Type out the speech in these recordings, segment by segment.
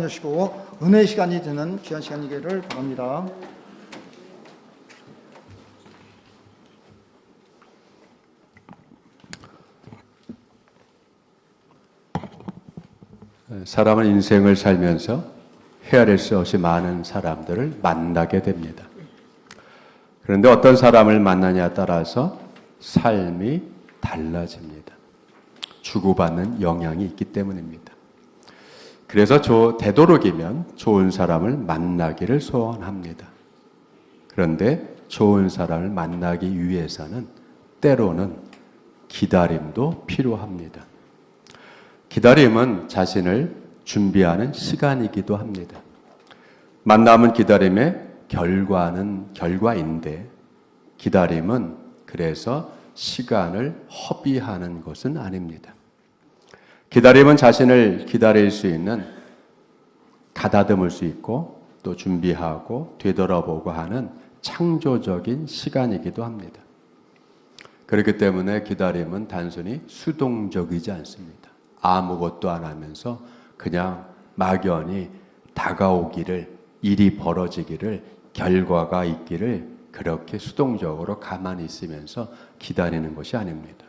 주시고 은혜의 시간이 되는 귀한 시간이기를 바랍니다. 사람은 인생을 살면서 헤아릴 수 없이 많은 사람들을 만나게 됩니다. 그런데 어떤 사람을 만나냐에 따라서 삶이 달라집니다. 주고받는 영향이 있기 때문입니다. 그래서 되도록이면 좋은 사람을 만나기를 소원합니다. 그런데 좋은 사람을 만나기 위해서는 때로는 기다림도 필요합니다. 기다림은 자신을 준비하는 시간이기도 합니다. 만남은 기다림의 결과인데 기다림은 그래서 시간을 허비하는 것은 아닙니다. 기다림은 자신을 기다릴 수 있는, 가다듬을 수 있고 또 준비하고 되돌아보고 하는 창조적인 시간이기도 합니다. 그렇기 때문에 기다림은 단순히 수동적이지 않습니다. 아무것도 안 하면서 그냥 막연히 다가오기를, 일이 벌어지기를, 결과가 있기를 그렇게 수동적으로 가만히 있으면서 기다리는 것이 아닙니다.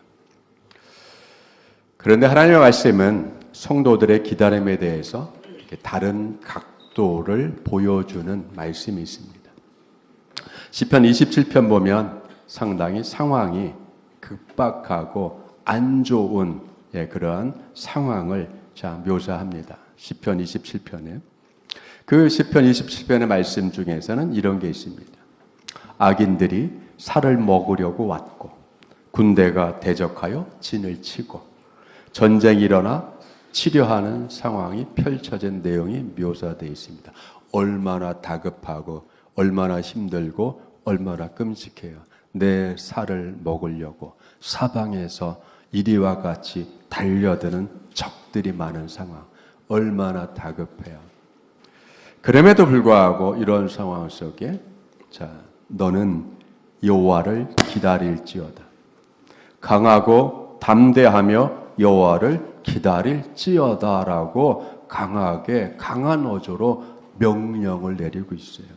그런데 하나님의 말씀은 성도들의 기다림에 대해서 이렇게 다른 각도를 보여주는 말씀이 있습니다. 시편 27편 보면 상당히 상황이 급박하고 안 좋은 그런 상황을 묘사합니다. 시편 27편에. 그 시편 27편의 말씀 중에서는 이런 게 있습니다. 악인들이 살을 먹으려고 왔고 군대가 대적하여 진을 치고 전쟁이 일어나 치료하는 상황이 펼쳐진 내용이 묘사되어 있습니다. 얼마나 다급하고 얼마나 힘들고 얼마나 끔찍해요. 내 살을 먹으려고 사방에서 이리와 같이 달려드는 적들이 많은 상황. 얼마나 다급해요. 그럼에도 불구하고 이런 상황 속에 너는 여호와를 기다릴지어다. 강하고 담대하며 여호와를 기다릴지어다라고 강하게 강한 어조로 명령을 내리고 있어요.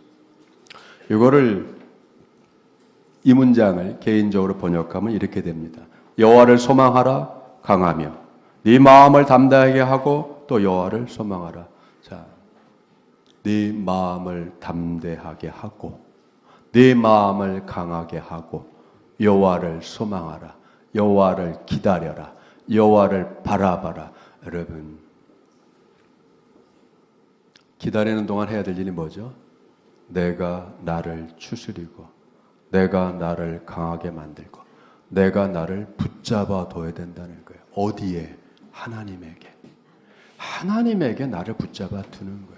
이 문장을 개인적으로 번역하면 이렇게 됩니다. 여호와를 소망하라 강하며 네 마음을 담대하게 하고 또 여호와를 소망하라. 네 마음을 담대하게 하고 네 마음을 강하게 하고 여호와를 소망하라. 여호와를 기다려라. 여호와를 바라봐라. 여러분, 기다리는 동안 해야 될 일이 뭐죠? 내가 나를 추스리고 내가 나를 강하게 만들고 내가 나를 붙잡아 둬야 된다는 거예요. 어디에? 하나님에게 나를 붙잡아 두는 거예요.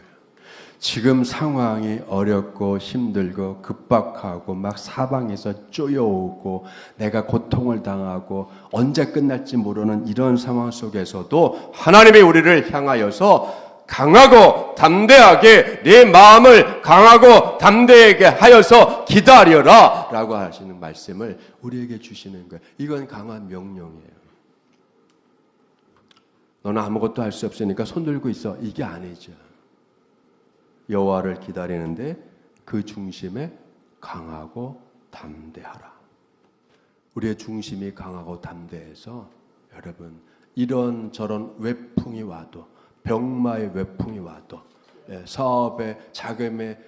지금 상황이 어렵고 힘들고 급박하고 막 사방에서 쪼여오고 내가 고통을 당하고 언제 끝날지 모르는 이런 상황 속에서도 하나님이 우리를 향하여서 강하고 담대하게 내 마음을 강하고 담대하게 하여서 기다려라 라고 하시는 말씀을 우리에게 주시는 거예요. 이건 강한 명령이에요. 너는 아무것도 할 수 없으니까 손 들고 있어. 이게 아니죠. 여호와를 기다리는데 그 중심에 강하고 담대하라. 우리의 중심이 강하고 담대해서 여러분 이런저런 외풍이 와도 병마의 외풍이 와도 사업의 자금의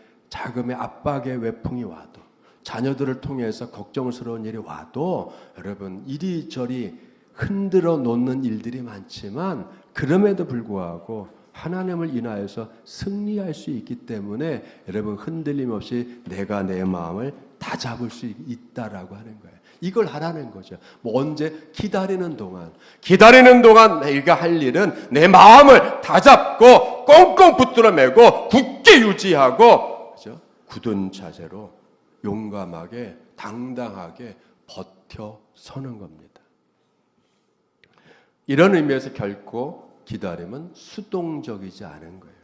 압박의 외풍이 와도 자녀들을 통해서 걱정스러운 일이 와도 여러분 이리저리 흔들어 놓는 일들이 많지만 그럼에도 불구하고 하나님을 인하여서 승리할 수 있기 때문에 여러분 흔들림 없이 내가 내 마음을 다 잡을 수 있다라고 하는 거예요. 이걸 하라는 거죠. 언제? 기다리는 동안 내가 할 일은 내 마음을 다 잡고 꽁꽁 붙들어 매고 굳게 유지하고 그죠? 굳은 자세로 용감하게 당당하게 버텨 서는 겁니다. 이런 의미에서 결코 기다림은 수동적이지 않은 거예요.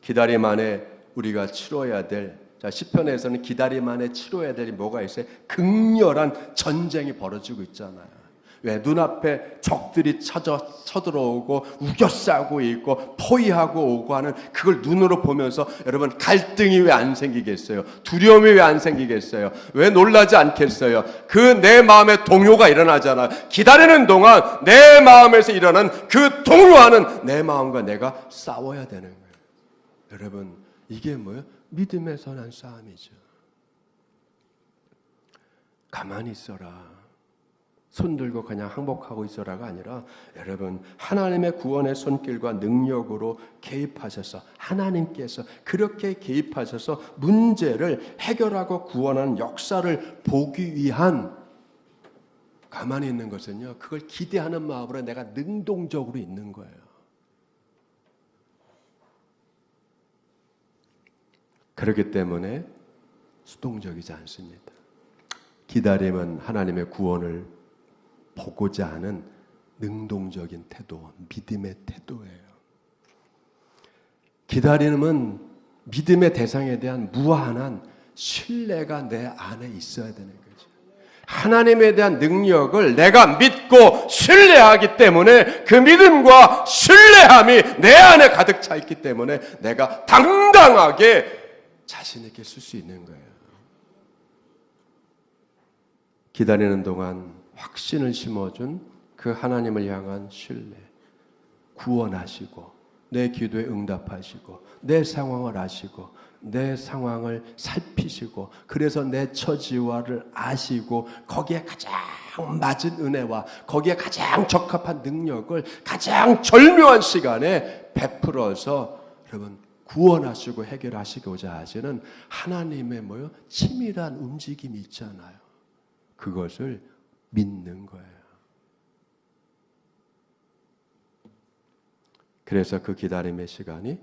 기다림 안에 우리가 치러야 될, 시편에서는 기다림 안에 치러야 될 뭐가 있어요? 극렬한 전쟁이 벌어지고 있잖아요. 왜 눈앞에 적들이 쳐들어오고 우겨싸고 있고 포위하고 오고 하는 그걸 눈으로 보면서 여러분 갈등이 왜 안 생기겠어요? 두려움이 왜 안 생기겠어요? 왜 놀라지 않겠어요? 그 내 마음에 동요가 일어나잖아요. 기다리는 동안 내 마음에서 일어난 그 동요하는 내 마음과 내가 싸워야 되는 거예요. 여러분 이게 뭐예요? 믿음의 선한 싸움이죠. 가만히 있어라. 손 들고 그냥 항복하고 있어라가 아니라 여러분 하나님의 구원의 손길과 능력으로 개입하셔서 하나님께서 그렇게 개입하셔서 문제를 해결하고 구원하는 역사를 보기 위한 가만히 있는 것은요. 그걸 기대하는 마음으로 내가 능동적으로 있는 거예요. 그렇기 때문에 수동적이지 않습니다. 기다림은 하나님의 구원을 보고자 하는 능동적인 태도, 믿음의 태도예요. 기다림은 믿음의 대상에 대한 무한한 신뢰가 내 안에 있어야 되는 거죠. 하나님에 대한 능력을 내가 믿고 신뢰하기 때문에 그 믿음과 신뢰함이 내 안에 가득 차 있기 때문에 내가 당당하게 자신 있게 쓸 수 있는 거예요. 기다리는 동안 확신을 심어준 그 하나님을 향한 신뢰, 구원하시고 내 기도에 응답하시고 내 상황을 아시고 내 상황을 살피시고 그래서 내 처지와를 아시고 거기에 가장 맞은 은혜와 거기에 가장 적합한 능력을 가장 절묘한 시간에 베풀어서 여러분 구원하시고 해결하시고자 하시는 하나님의 뭐요? 치밀한 움직임이 있잖아요. 그것을 믿는 거예요. 그래서 그 기다림의 시간이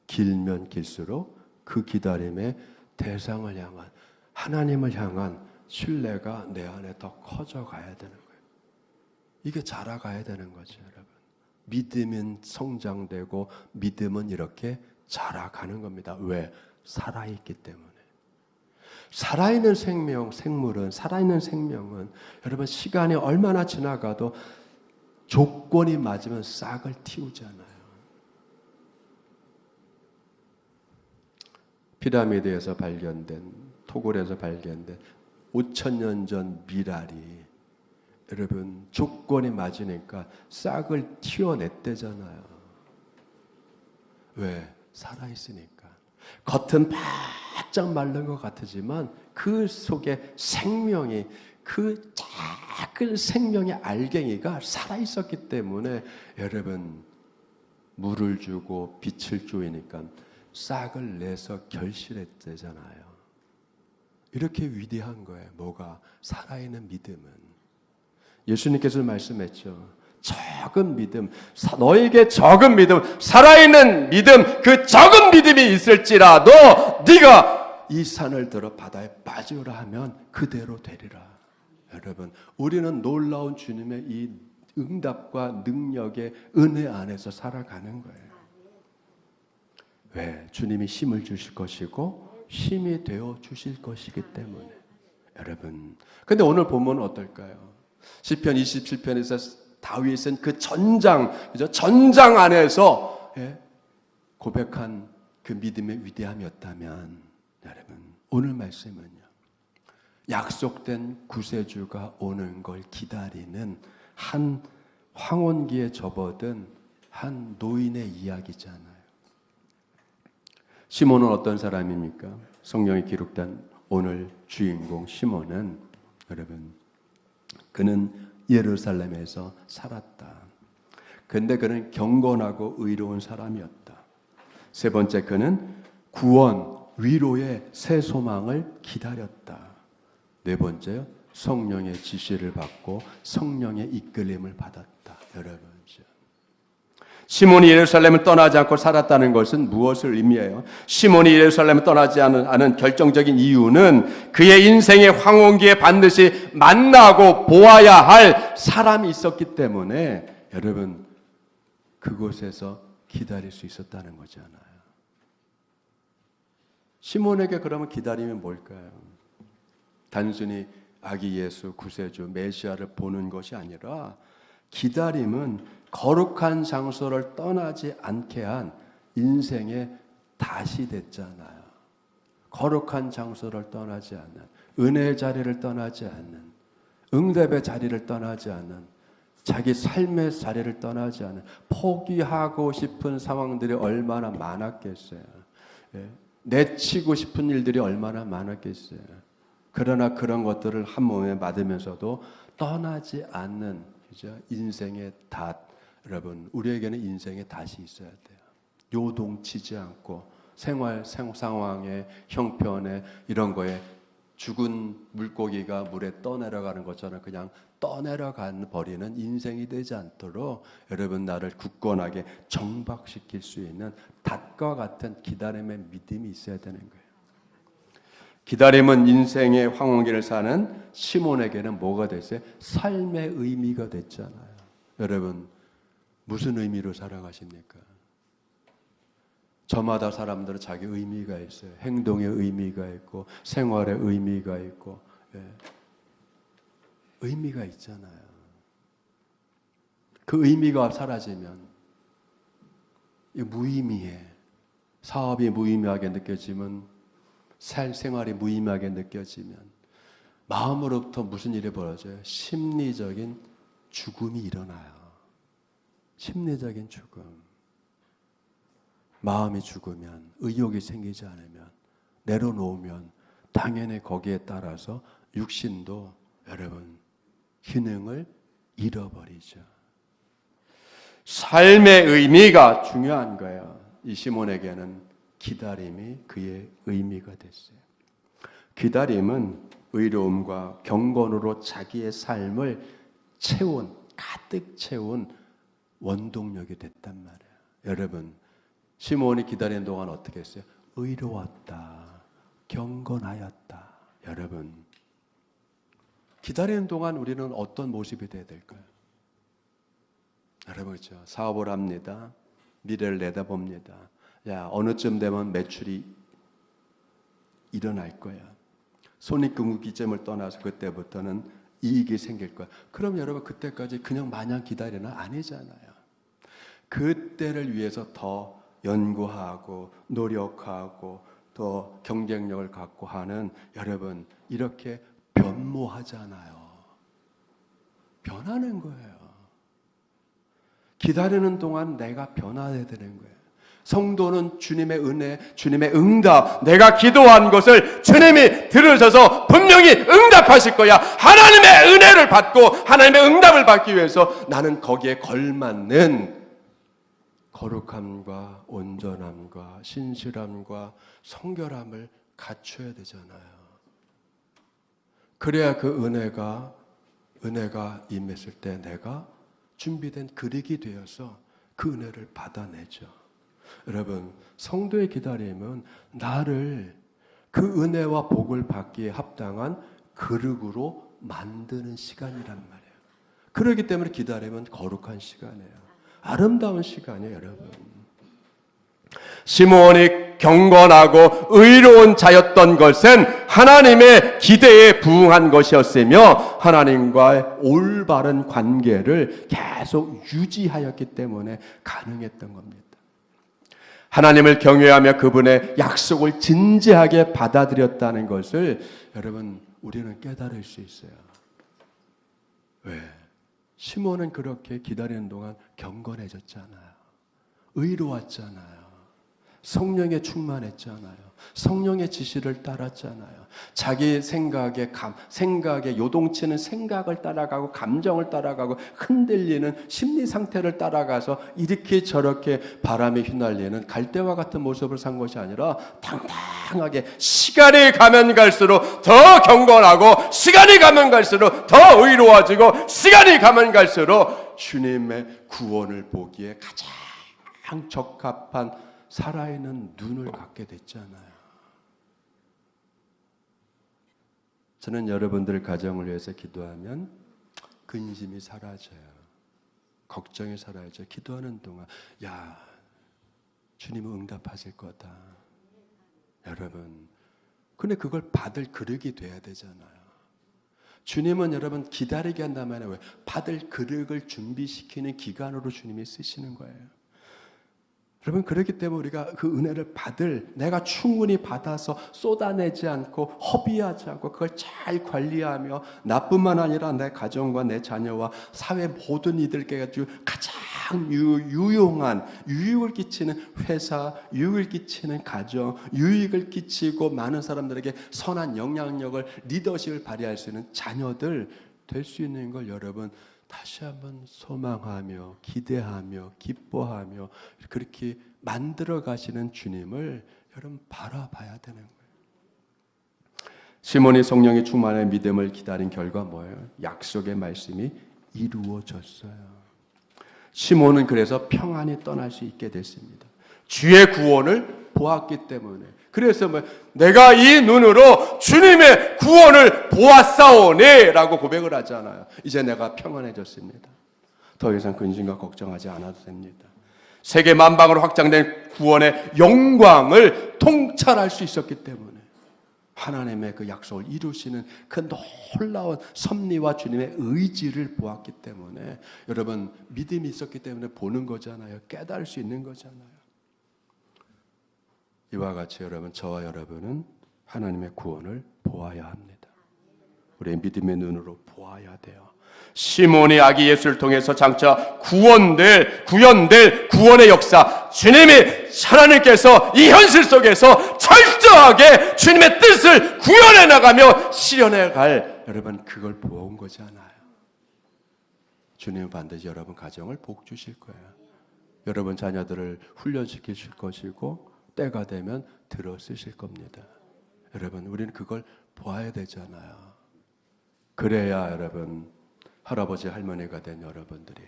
길면 길수록 그 기다림의 대상을 향한 하나님을 향한 신뢰가 내 안에 더 커져 가야 되는 거예요. 이게 자라가야 되는 거죠, 여러분. 믿음은 성장되고 믿음은 이렇게 자라가는 겁니다. 왜? 살아있기 때문에. 살아있는 살아있는 생명은 여러분 시간이 얼마나 지나가도 조건이 맞으면 싹을 틔우잖아요. 피라미드에서 발견된, 토굴에서 발견된 5,000년 전 미랄이 여러분 조건이 맞으니까 싹을 틔워냈대잖아요. 왜? 살아있으니까. 겉은 바짝 마른 것 같지만 그 속에 생명이 그 작은 생명의 알갱이가 살아있었기 때문에 여러분 물을 주고 빛을 주니까 싹을 내서 결실했대잖아요. 이렇게 위대한 거예요. 뭐가? 살아있는 믿음은. 예수님께서 말씀했죠. 적은 믿음, 너에게 적은 믿음, 살아있는 믿음, 그 적은 믿음이 있을지라도 네가 이 산을 들어 바다에 빠지라 하면 그대로 되리라. 여러분, 우리는 놀라운 주님의 이 응답과 능력의 은혜 안에서 살아가는 거예요. 왜? 주님이 힘을 주실 것이고 힘이 되어 주실 것이기 때문에. 여러분, 근데 오늘 본문은 어떨까요? 시편 27편에서 다윗은 그 전장 안에서 고백한 그 믿음의 위대함이었다면, 여러분 오늘 말씀은요, 약속된 구세주가 오는 걸 기다리는 한 황혼기에 접어든 한 노인의 이야기잖아요. 시몬은 어떤 사람입니까? 성경에 기록된 오늘 주인공 시몬은 여러분, 그는 예루살렘에서 살았다. 근데 그는 경건하고 의로운 사람이었다. 세 번째, 그는 구원, 위로의 새 소망을 기다렸다. 네 번째요, 성령의 지시를 받고 성령의 이끌림을 받았다. 여러분, 시몬이 예루살렘을 떠나지 않고 살았다는 것은 무엇을 의미해요? 시몬이 예루살렘을 떠나지 않은 결정적인 이유는 그의 인생의 황혼기에 반드시 만나고 보아야 할 사람이 있었기 때문에 여러분 그곳에서 기다릴 수 있었다는 거잖아요. 시몬에게 그러면 기다림이 뭘까요? 단순히 아기 예수 구세주 메시아를 보는 것이 아니라 기다림은 거룩한 장소를 떠나지 않게 한 인생의 닷이 됐잖아요. 거룩한 장소를 떠나지 않는, 은혜의 자리를 떠나지 않는, 응답의 자리를 떠나지 않는, 자기 삶의 자리를 떠나지 않는, 포기하고 싶은 상황들이 얼마나 많았겠어요. 내치고 싶은 일들이 얼마나 많았겠어요. 그러나 그런 것들을 한 몸에 받으면서도 떠나지 않는, 그죠? 인생의 닷. 여러분, 우리에게는 인생의 닷이 있어야 돼요. 요동치지 않고 생활 상황에, 형편에, 이런 거에 죽은 물고기가 물에 떠내려가는 것처럼 그냥 떠내려가 버리는 인생이 되지 않도록 여러분, 나를 굳건하게 정박시킬 수 있는 닷과 같은 기다림의 믿음이 있어야 되는 거예요. 기다림은 인생의 황혼기를 사는 시몬에게는 뭐가 됐어요? 삶의 의미가 됐잖아요. 여러분, 무슨 의미로 살아가십니까? 저마다 사람들은 자기 의미가 있어요. 행동의 의미가 있고 생활의 의미가 있고, 의미가 있잖아요. 그 의미가 사라지면 무의미해. 사업이 무의미하게 느껴지면, 생활이 무의미하게 느껴지면 마음으로부터 무슨 일이 벌어져요? 심리적인 죽음이 일어나요. 심리적인 죽음. 마음이 죽으면, 의욕이 생기지 않으면, 내려놓으면 당연히 거기에 따라서 육신도 여러분 기능을 잃어버리죠. 삶의 의미가 중요한 거예요. 이 시몬에게는 기다림이 그의 의미가 됐어요. 기다림은 의로움과 경건으로 자기의 삶을 가득 채운 원동력이 됐단 말이에요. 여러분, 시몬이 기다리는 동안 어떻게 했어요? 의로웠다. 경건하였다. 여러분, 기다리는 동안 우리는 어떤 모습이 돼야 될까요? 여러분, 그렇죠? 사업을 합니다. 미래를 내다봅니다. 어느 쯤 되면 매출이 일어날 거야. 손익금융기점을 떠나서 그때부터는 이익이 생길 거야. 그럼 여러분, 그때까지 그냥 마냥 기다리나? 아니잖아요. 그때를 위해서 더 연구하고 노력하고 더 경쟁력을 갖고 하는, 여러분, 이렇게 변모하잖아요. 변하는 거예요. 기다리는 동안 내가 변화해야 되는 거예요. 성도는 주님의 은혜, 주님의 응답, 내가 기도한 것을 주님이 들으셔서 분명히 응답하실 거야. 하나님의 은혜를 받고 하나님의 응답을 받기 위해서 나는 거기에 걸맞는 거룩함과 온전함과 신실함과 성결함을 갖춰야 되잖아요. 그래야 그 은혜가 임했을 때 내가 준비된 그릇이 되어서 그 은혜를 받아내죠. 여러분, 성도의 기다림은 나를 그 은혜와 복을 받기에 합당한 그릇으로 만드는 시간이란 말이에요. 그렇기 때문에 기다림은 거룩한 시간이에요. 아름다운 시간이에요, 여러분. 시므온이 경건하고 의로운 자였던 것은 하나님의 기대에 부응한 것이었으며 하나님과의 올바른 관계를 계속 유지하였기 때문에 가능했던 겁니다. 하나님을 경외하며 그분의 약속을 진지하게 받아들였다는 것을 여러분, 우리는 깨달을 수 있어요. 왜? 시몬은 그렇게 기다리는 동안 경건해졌잖아요. 의로웠잖아요. 성령에 충만했잖아요. 성령의 지시를 따랐잖아요. 자기 생각에 요동치는 생각을 따라가고 감정을 따라가고 흔들리는 심리 상태를 따라가서 이렇게 저렇게 바람에 휘날리는 갈대와 같은 모습을 산 것이 아니라 당당하게 시간이 가면 갈수록 더 경건하고 시간이 가면 갈수록 더 의로워지고 시간이 가면 갈수록 주님의 구원을 보기에 가장 적합한 살아있는 눈을 갖게 됐잖아요. 저는 여러분들 가정을 위해서 기도하면 근심이 사라져요. 걱정이 사라져요. 기도하는 동안 주님은 응답하실 거다. 여러분, 근데 그걸 받을 그릇이 돼야 되잖아요. 주님은 여러분 기다리게 한다면 왜? 받을 그릇을 준비시키는 기간으로 주님이 쓰시는 거예요. 여러분 그렇기 때문에 우리가 그 은혜를 받을 내가 충분히 받아서 쏟아내지 않고 허비하지 않고 그걸 잘 관리하며 나뿐만 아니라 내 가정과 내 자녀와 사회 모든 이들께 가장 유용한 유익을 끼치는 회사, 유익을 끼치는 가정, 유익을 끼치고 많은 사람들에게 선한 영향력을 리더십을 발휘할 수 있는 자녀들 될 수 있는 걸 여러분 다시 한번 소망하며 기대하며 기뻐하며 그렇게 만들어 가시는 주님을 여러분 바라봐야 되는 거예요. 시몬이 성령의 충만의 믿음을 기다린 결과 뭐예요? 약속의 말씀이 이루어졌어요. 시몬은 그래서 평안히 떠날 수 있게 됐습니다. 주의 구원을 보았기 때문에. 그래서 내가 이 눈으로 주님의 구원을 보았사오니 라고 고백을 하잖아요. 이제 내가 평안해졌습니다. 더 이상 근심과 걱정하지 않아도 됩니다. 세계 만방으로 확장된 구원의 영광을 통찰할 수 있었기 때문에 하나님의 그 약속을 이루시는 그 놀라운 섭리와 주님의 의지를 보았기 때문에 여러분 믿음이 있었기 때문에 보는 거잖아요. 깨달을 수 있는 거잖아요. 이와 같이 여러분 저와 여러분은 하나님의 구원을 보아야 합니다. 우리의 믿음의 눈으로 보아야 돼요. 시몬이 아기 예수를 통해서 장차 구원될 구원의 역사 주님이 하나님께서 이 현실 속에서 철저하게 주님의 뜻을 구현해 나가며 실현해 갈 여러분 그걸 보온 거잖아요. 주님은 반드시 여러분 가정을 복 주실 거예요. 여러분 자녀들을 훈련시키실 것이고 때가 되면 들어 쓰실 겁니다. 여러분 우리는 그걸 보아야 되잖아요. 그래야 여러분 할아버지 할머니가 된 여러분들이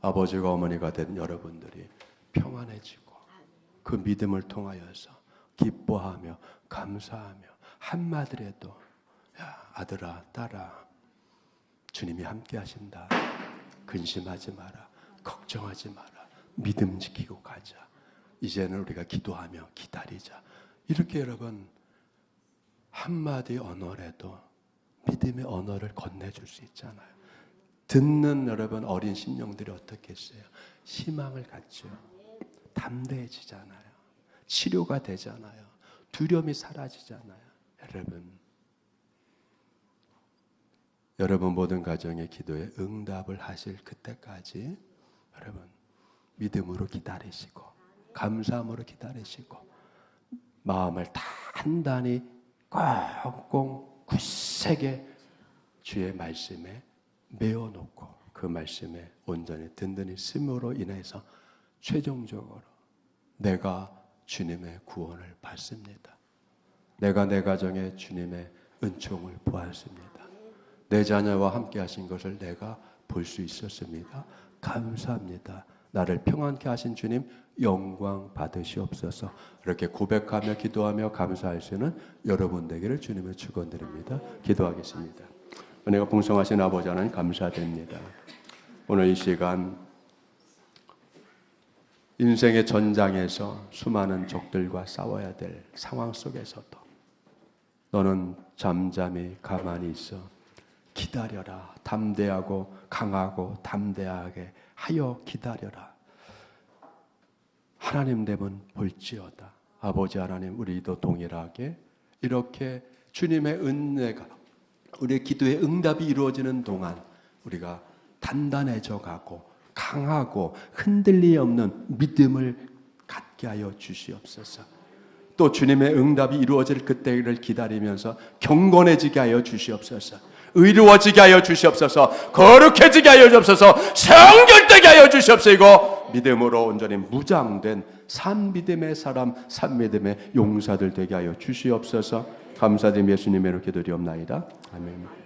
아버지가 어머니가 된 여러분들이 평안해지고 그 믿음을 통하여서 기뻐하며 감사하며 한마디라도 야 아들아 딸아 주님이 함께 하신다. 근심하지 마라. 걱정하지 마라. 믿음 지키고 가자. 이제는 우리가 기도하며 기다리자. 이렇게 여러분 한마디 언어라도 믿음의 언어를 건네줄 수 있잖아요. 듣는 여러분 어린 심령들이 어떻겠어요? 희망을 갖죠. 담대해지잖아요. 치료가 되잖아요. 두려움이 사라지잖아요. 여러분 모든 가정의 기도에 응답을 하실 그때까지 여러분 믿음으로 기다리시고 감사함으로 기다리시고 마음을 단단히 꽁꽁 굳세게 주의 말씀에 메어놓고 그 말씀에 온전히 든든히 쓰므로 인해서 최종적으로 내가 주님의 구원을 받습니다. 내가 내 가정에 주님의 은총을 보았습니다. 내 자녀와 함께 하신 것을 내가 볼 수 있었습니다. 감사합니다. 나를 평안케 하신 주님 영광 받으시옵소서. 이렇게 고백하며 기도하며 감사할 수 있는 여러분 되기를 주님의 축원드립니다. 기도하겠습니다. 은혜가 풍성하신 아버지 하나님 감사드립니다. 오늘 이 시간 인생의 전장에서 수많은 적들과 싸워야 될 상황 속에서도 너는 잠잠히 가만히 있어 기다려라. 담대하고 강하고 담대하게 하여 기다려라. 하나님 되면 볼지어다. 아버지 하나님 우리도 동일하게 이렇게 주님의 은혜가 우리의 기도의 응답이 이루어지는 동안 우리가 단단해져 가고 강하고 흔들림이 없는 믿음을 갖게 하여 주시옵소서. 또 주님의 응답이 이루어질 그때를 기다리면서 경건해지게 하여 주시옵소서. 의로워지게 하여 주시옵소서. 거룩해지게 하여 주옵소서. 성결되게 하여 주시옵소서. 믿음으로 온전히 무장된 산믿음의 사람, 산믿음의 용사들 되게 하여 주시옵소서. 감사드리며 예수님의 이름으로 기도드리옵나이다. 아멘.